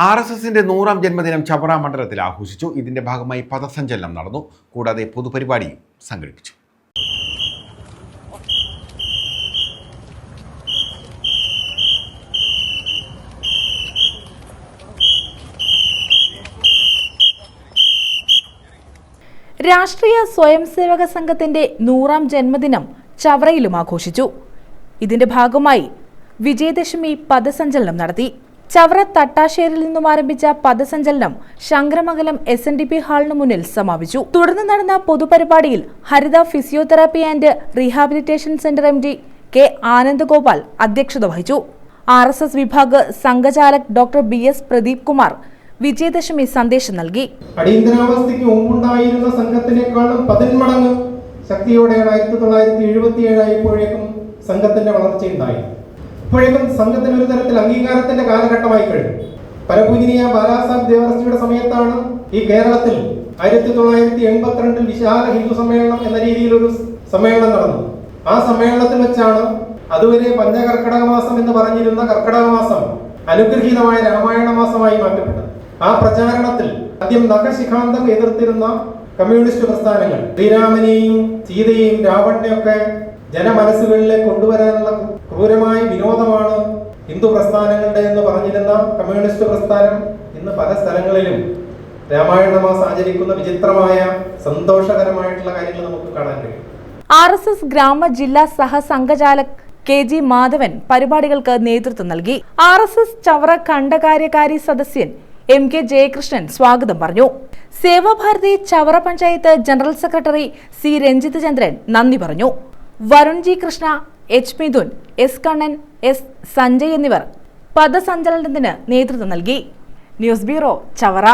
RSSന്റെ 100ാം ജന്മദിനം ചവറ മണ്ഡലത്തിൽ ആഘോഷിച്ചു. ഇതിന്റെ ഭാഗമായി പഥസഞ്ചലനം നടന്നു. കൂടാതെ പൊതുപരിപാടിയും സംഘടിപ്പിച്ചു. രാഷ്ട്രീയ സ്വയംസേവക സംഘത്തിന്റെ 100ാം ജന്മദിനം ചവറയിലും ആഘോഷിച്ചു. ഇതിന്റെ ഭാഗമായി വിജയദശമി പഥസഞ്ചലനം നടത്തി. ചവറ തട്ടാശ്ശേരിയിൽ നിന്നും ആരംഭിച്ച പഥസഞ്ചലനം ശങ്കരമംഗലം SNDP ഹാളിന് മുന്നിൽ സമാപിച്ചു. തുടർന്ന് നടന്ന പൊതുപരിപാടിയിൽ Haritha physiotherapy and rehabilitation centre MD K Anandagopal അധ്യക്ഷത വഹിച്ചു. RSS വിഭാഗ് സംഘചാലക് ഡോക്ടർ BS പ്രദീപ് കുമാർ വിജയദശമി സന്ദേശം നൽകി. അടിയന്തരാവസ്ഥയ്ക്ക് മുമ്പുണ്ടായിരുന്ന സംഘത്തിനേക്കാളും 10 മടങ്ങ് ശക്തിയോടെയാണ് 1977 ആയപ്പോഴേക്കും സംഘത്തിന്റെ വളർച്ചയുണ്ടായി. ഇപ്പോഴേക്കും സംഘത്തിന് ഒരു തരത്തിൽ അംഗീകാരത്തിന്റെ കാലഘട്ടമായി കഴിഞ്ഞു. പരപൂജനീയ ബാലാസാഹബ് ദേവർസിയുടെ സമയത്താണ് ഈ കേരളത്തിൽ 1982 വിശാല ഹിന്ദു സമ്മേളനം എന്ന രീതിയിൽ ഒരു സമ്മേളനം നടന്നു. ആ സമ്മേളനത്തിൽ വെച്ചാണ് അതുവരെ പഞ്ചകർക്കടക മാസം എന്ന് പറഞ്ഞിരുന്ന കർക്കടക മാസം അനുഗ്രഹീതമായ രാമായണ മാസമായി മാറ്റപ്പെട്ടത്. ആ പ്രചാരണത്തിൽ ആദ്യം നഖശിഖാന്തം എതിർത്തിരുന്ന കമ്മ്യൂണിസ്റ്റ് പ്രസ്ഥാനങ്ങൾ ശ്രീരാമനെയും സീതയെയും രാവണനെയൊക്കെ ജനമനസ്സുകളിലേക്ക് കൊണ്ടുവരാനുള്ള ക്രൂരമായ വിനോദമാണ് ഹിന്ദു പ്രസ്ഥാനങ്ങളുടെ എന്ന് പറഞ്ഞിരുന്ന കമ്മ്യൂണിസ്റ്റ് പ്രസ്ഥാനം ഇന്ന് പല സ്ഥലങ്ങളിലും രാമായണ മാസം ആചരിക്കുന്ന വിചിത്രമായ സന്തോഷകരമായിട്ടുള്ള കാര്യങ്ങൾ നമുക്ക് കാണാൻ കഴിയും. RSS ഗ്രാമ ജില്ലാ സഹസംഘചാലക് KG മാധവൻ പരിപാടികൾക്ക് നേതൃത്വം നൽകി. RSS ചവറ ഖണ്ഡകാര്യകാരി സദസ്യൻ MK ജയകൃഷ്ണൻ സ്വാഗതം പറഞ്ഞു. Sevabharati Chavara panchayat general secretary C Ranjith Chandran നന്ദി പറഞ്ഞു. Varun G Krishna, H Mithun, S Kannan, S Sanjay എന്നിവർ പഥസഞ്ചലനത്തിന് നേതൃത്വം നൽകി. News bureau Chavara.